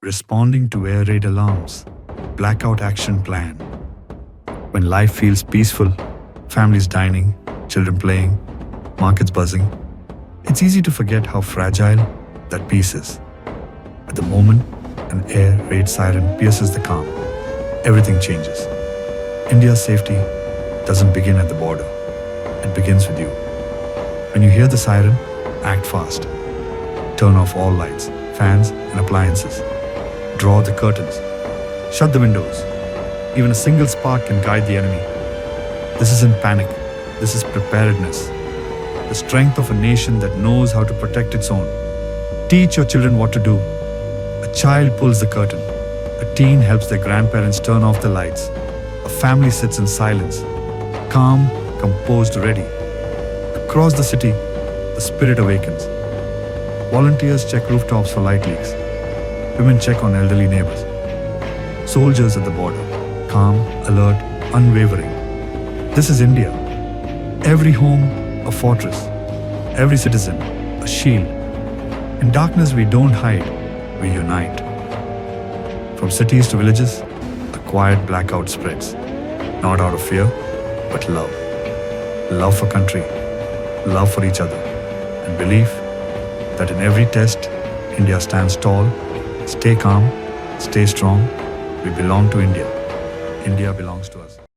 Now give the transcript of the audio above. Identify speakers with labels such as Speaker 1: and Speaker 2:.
Speaker 1: responding to air raid alarms, blackout action plan. When life feels peaceful, families dining, children playing, markets buzzing, it's easy to forget how fragile that peace is. At the moment an air raid siren pierces the calm, everything changes. India's safety doesn't begin at the border, it begins with you. When you hear the siren, act fast. Turn off all lights, fans, and appliances. Draw the curtains. Shut the windows. Even a single spark can guide the enemy. This isn't panic. This is preparedness. The strength of a nation that knows how to protect its own. Teach your children what to do. A child pulls the curtain. A teen helps their grandparents turn off the lights. A family sits in silence, calm, composed, ready. Across the city, the spirit awakens. Volunteers check rooftops for light leaks. Women check on elderly neighbors. Soldiers at the border, calm, alert, unwavering. This is India. Every home, a fortress. Every citizen, a shield. In darkness, we don't hide, we unite. From cities to villages, a quiet blackout spreads. Not out of fear, but love. Love for country, love for each other, and belief that in every test, India stands tall. Stay calm, stay strong. We belong to India. India belongs to us.